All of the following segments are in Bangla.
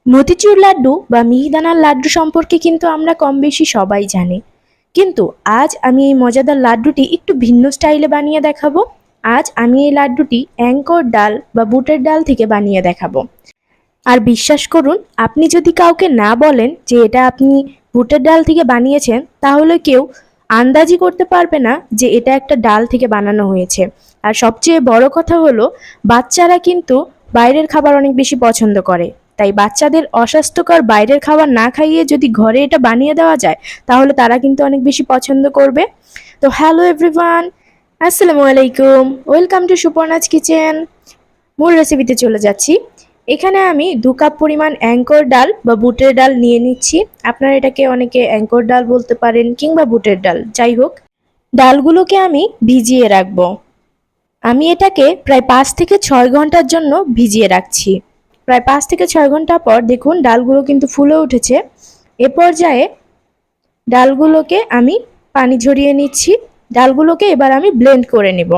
মতিচুর লাড্ডু বা মিহিদানার লাড্ডু সম্পর্কে কিন্তু আমরা কম বেশি সবাই জানি, কিন্তু আজ আমি এই মজাদার লাড্ডুটি একটু ভিন্ন স্টাইলে বানিয়ে দেখাবো। আজ আমি এই লাড্ডুটি অ্যাঙ্কর ডাল বা বুটের ডাল থেকে বানিয়ে দেখাবো। আর বিশ্বাস করুন, আপনি যদি কাউকে না বলেন যে এটা আপনি বুটের ডাল থেকে বানিয়েছেন, তাহলে কেউ আন্দাজি করতে পারবে না যে এটা একটা ডাল থেকে বানানো হয়েছে। আর সবচেয়ে বড় কথা হলো, বাচ্চারা কিন্তু বাইরের খাবার অনেক বেশি পছন্দ করে। তাই বাচ্চাদের অস্বাস্থ্যকর বাইরের খাবার না খাইয়ে যদি ঘরে এটা বানিয়ে দেওয়া যায়, তাহলে তারা কিন্তু অনেক বেশি পছন্দ করবে। তো হ্যালো এভরিওয়ান, আসসালামু আলাইকুম, ওয়েলকাম টু সুপর্ণাজ কিচেন। মূল রেসিপিতে চলে যাচ্ছি। এখানে আমি 2 কাপ পরিমাণ অ্যাঙ্কর ডাল বা বুটের ডাল নিয়ে নিচ্ছি। আপনারা এটাকে অনেকে অ্যাঙ্কর ডাল বলতে পারেন কিংবা বুটের ডাল, যাই হোক। ডালগুলোকে আমি ভিজিয়ে রাখবো। আমি এটাকে প্রায় 5 থেকে 6 ঘন্টার জন্য ভিজিয়ে রাখছি। প্রায় 5 থেকে 6 ঘন্টা পর দেখুন ডালগুলো কিন্তু ফুলে উঠেছে। এ পর্যায়ে ডালগুলোকে আমি পানি ঝরিয়ে নিচ্ছি। ডালগুলোকে এবার আমি ব্লেন্ড করে নেব।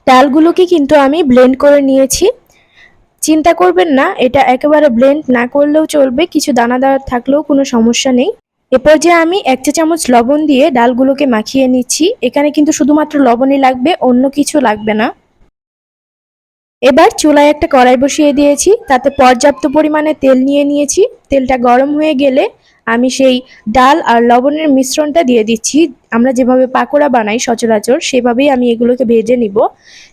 ডালগুলোকে কিন্তু আমি ব্লেন্ড করে নিয়েছি। চিন্তা করবেন না, এটা একেবারে ব্লেন্ড না করলেও চলবে, কিছু দানাদার থাকলেও কোনো সমস্যা নেই। এ পর্যায়ে আমি 1 চা চামচ লবণ দিয়ে ডালগুলোকে মাখিয়ে নিচ্ছি। এখানে কিন্তু শুধুমাত্র লবণই লাগবে, অন্য কিছু লাগবে না। এবার চুলায় একটা কড়াই বসিয়ে দিয়েছি, তাতে পর্যাপ্ত পরিমাণে তেল নিয়ে নিয়েছি। তেলটা গরম হয়ে গেলে আমি সেই ডাল আর লবণের মিশ্রণটা দিয়ে দিচ্ছি। আমরা যেভাবে পাকোড়া বানাই সচরাচর, সেভাবেই আমি এগুলোকে ভেজে নিব।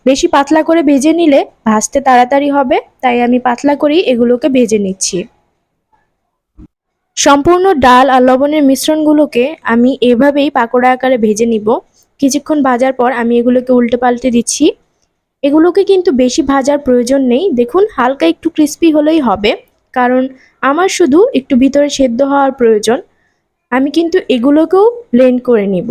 বেশি পাতলা করে ভেজে নিলে ভাজতে তাড়াতাড়ি হবে, তাই আমি পাতলা করেই এগুলোকে ভেজে নিচ্ছি। সম্পূর্ণ ডাল আর লবণের মিশ্রণগুলোকে আমি এভাবেই পাকোড়া আকারে ভেজে নিব। কিছুক্ষণ ভাজার পর আমি এগুলোকে উল্টে পাল্টে দিচ্ছি। এগুলোকে কিন্তু বেশি ভাজার প্রয়োজন নেই, দেখুন হালকা একটু ক্রিস্পি হলেই হবে, কারণ আমার শুধু একটু ভিতরে সেদ্ধ হওয়ার প্রয়োজন। আমি কিন্তু এগুলোকেও ব্লেন্ড করে নিব।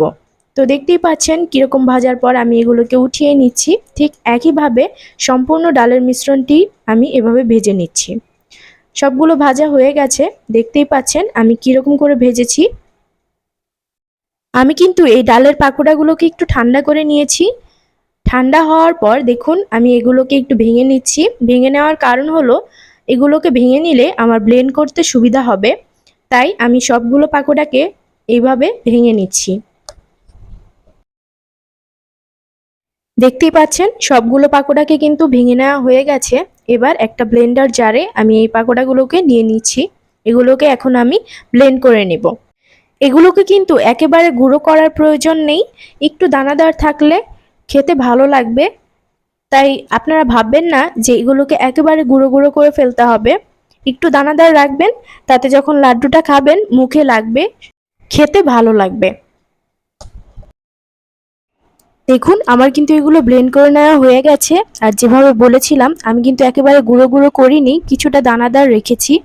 তো দেখতেই পাচ্ছেন কীরকম ভাজার পর আমি এগুলোকে উঠিয়ে নিচ্ছি। ঠিক একইভাবে সম্পূর্ণ ডালের মিশ্রণটি আমি এভাবে ভেজে নিচ্ছি। সবগুলো ভাজা হয়ে গেছে, দেখতেই পাচ্ছেন আমি কীরকম করে ভেজেছি। আমি কিন্তু এই ডালের পাকোড়াগুলোকে একটু ঠান্ডা করে নিয়েছি। ঠান্ডা হওয়ার পর দেখুন আমি এগুলোকে একটু ভেঙে নিচ্ছি। ভেঙে নেওয়ার কারণ হলো, এগুলোকে ভেঙে নিলে আমার ব্লেন্ড করতে সুবিধা হবে, তাই আমি সবগুলো পাকোড়াকে এইভাবে ভেঙে নিচ্ছি। দেখতেই পাচ্ছেন সবগুলো পাকোড়াকে কিন্তু ভেঙে নেওয়া হয়ে গেছে। এবার একটা ব্লেন্ডার জারে আমি এই পাকোড়াগুলোকে নিয়ে নিচ্ছি। এগুলোকে এখন আমি ব্লেন্ড করে নেব। এগুলোকে কিন্তু একেবারে গুঁড়ো করার প্রয়োজন নেই, একটু দানাদার থাকলে খেতে ভালো লাগবে। তাই আপনারা ভাববেন না যে এগুলোকে একেবারে গুঁড়ো গুঁড়ো করে ফেলতে হবে। একটু দানাদার রাখবেন, তাতে যখন লাড্ডুটা খাবেন মুখে লাগবে, খেতে ভালো লাগবে। দেখুন আমার কিন্তু এগুলো ব্লেন্ড করে নেওয়া হয়ে গেছে। আর যেভাবে বলেছিলাম আমি কিন্তু একেবারে গুঁড়ো গুঁড়ো করিনি, কিছুটা দানাদার রেখেছি।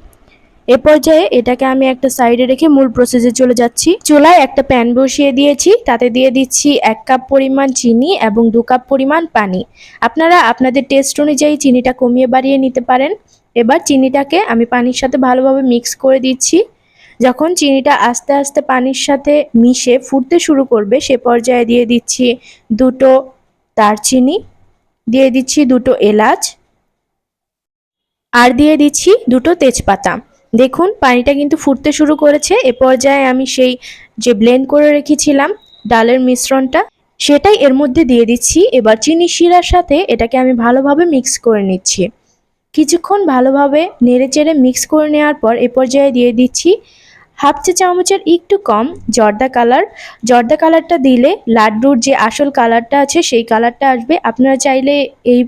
এ পর্যায়ে এটাকে আমি একটা সাইডে রেখে মূল প্রসেসে চলে যাচ্ছি। চুলায় একটা প্যান বসিয়ে দিয়েছি, তাতে দিয়ে দিচ্ছি 1 কাপ পরিমাণ চিনি এবং 2 কাপ পরিমাণ পানি। আপনারা আপনাদের টেস্ট অনুযায়ী চিনিটা কমিয়ে বাড়িয়ে নিতে পারেন। এবার চিনিটাকে আমি পানির সাথে ভালোভাবে মিক্স করে দিচ্ছি। যখন চিনিটা আস্তে আস্তে পানির সাথে মিশে ফুটতে শুরু করবে, সে পর্যায়ে দিয়ে দিচ্ছি 2টো দারচিনি, দিয়ে দিচ্ছি 2টো এলাচ, আর দিয়ে দিচ্ছি 2টো তেজপাতা। দেখুন পানিটা কিন্তু ফুটতে শুরু করেছে। এ পর্যায়ে আমি সেই যে ব্লেন্ড করে রেখেছিলাম ডালের মিশ্রণটা, সেটাই এর মধ্যে দিয়ে দিচ্ছি। এবার চিনি শিরার সাথে এটাকে আমি ভালোভাবে মিক্স করে নিচ্ছি। কিছুক্ষণ ভালোভাবে নেড়েচেড়ে মিক্স করে নেওয়ার পর এ পর্যায়ে দিয়ে দিচ্ছি 1/2 চা চামচের একটু কম জর্দা কালার। জর্দা কালারটা দিলে লাড্ডুর যে আসল কালারটা আছে সেই কালারটা আসবে। আপনারা চাইলে এই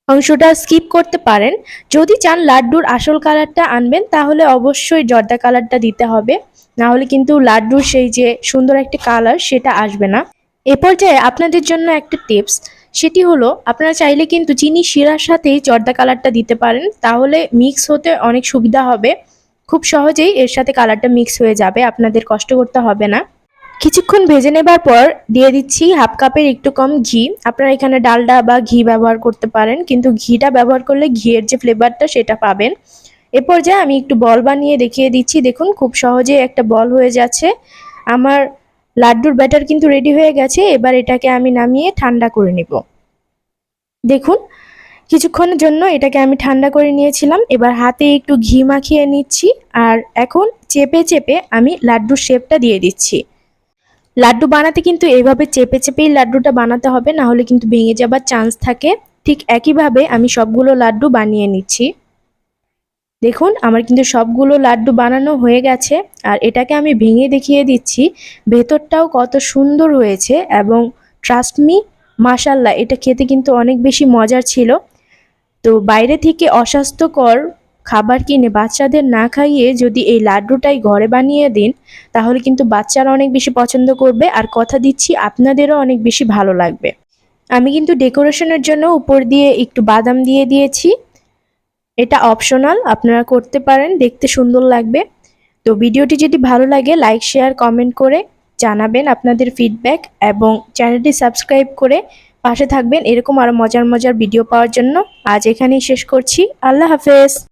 অংশটা স্কিপ করতে পারেন। যদি চান লাড্ডুর আসল কালারটা আনবেন, তাহলে অবশ্যই জর্দা কালারটা দিতে হবে, না হলে কিন্তু লাড্ডুর সেই যে সুন্দর একটা কালার সেটা আসবে না। এ পর্যায়ে আপনাদের জন্য একটা টিপস, সেটি হলো আপনারা চাইলে কিন্তু চিনি শিরার সাথেই জর্দা কালারটা দিতে পারেন, তাহলে মিক্স হতে অনেক সুবিধা হবে। খুব সহজেই এর সাথে কালারটা মিক্স হয়ে যাবে, আপনাদের কষ্ট করতে হবে না। কিছুক্ষণ ভেজে নেবার পর দিয়ে দিচ্ছি 1/2 কাপের একটু কম ঘি। আপনারা এখানে ডালডা বা ঘি ব্যবহার করতে পারেন, কিন্তু ঘিটা ব্যবহার করলে ঘিয়ের যে ফ্লেভারটা সেটা পাবেন। এ পর্যায়ে আমি একটু বল বানিয়ে দেখিয়ে দিচ্ছি। দেখুন খুব সহজে একটা বল হয়ে যাচ্ছে। আমার লাড্ডুর ব্যাটার কিন্তু রেডি হয়ে গেছে। এবার এটাকে আমি নামিয়ে ঠান্ডা করে নেব। দেখুন কিছুক্ষণের জন্য এটাকে আমি ঠান্ডা করে নিয়েছিলাম। এবার হাতে একটু ঘি মাখিয়ে নিচ্ছি আর এখন চেপে চেপে আমি লাড্ডুর শেপটা দিয়ে দিচ্ছি। লাড্ডু বানাতে কিন্তু এইভাবে চেপে চেপেই লাড্ডুটা বানাতে হবে, না হলে কিন্তু ভেঙে যাবার চান্স থাকে। ঠিক একইভাবে আমি সবগুলো লাড্ডু বানিয়ে নিচ্ছি। দেখুন আমার কিন্তু সবগুলো লাড্ডু বানানো হয়ে গেছে আর এটাকে আমি ভেঙে দেখিয়ে দিচ্ছি ভেতরটাও কত সুন্দর হয়েছে এবং ট্রাস্ট মি, মাশাল্লাহ এটা খেতে কিন্তু অনেক বেশি মজার ছিল। তো বাইরে থেকে অস্বাস্থ্যকর খাবার কিনে বাচ্চাদের না খাইয়ে যদি এই লাড্ডুটাই ঘরে বানিয়ে দিন তাহলে কিন্তু বাচ্চারা অনেক বেশি পছন্দ করবে আর কথা দিচ্ছি আপনাদেরও অনেক বেশি ভালো লাগবে। আমি কিন্তু ডেকোরেশনের জন্য উপর দিয়ে একটু বাদাম দিয়ে দিয়েছি। এটা অপশনাল, আপনারা করতে পারেন, দেখতে সুন্দর লাগবে। তো ভিডিওটি যদি ভালো লাগে লাইক শেয়ার কমেন্ট করে জানাবেন আপনাদের ফিডব্যাক এবং চ্যানেলটি সাবস্ক্রাইব করে পাশে থাকবেন এরকম আরও মজার মজার ভিডিও পাওয়ার জন্য। আজ এখানেই শেষ করছি। আল্লাহ হাফেজ।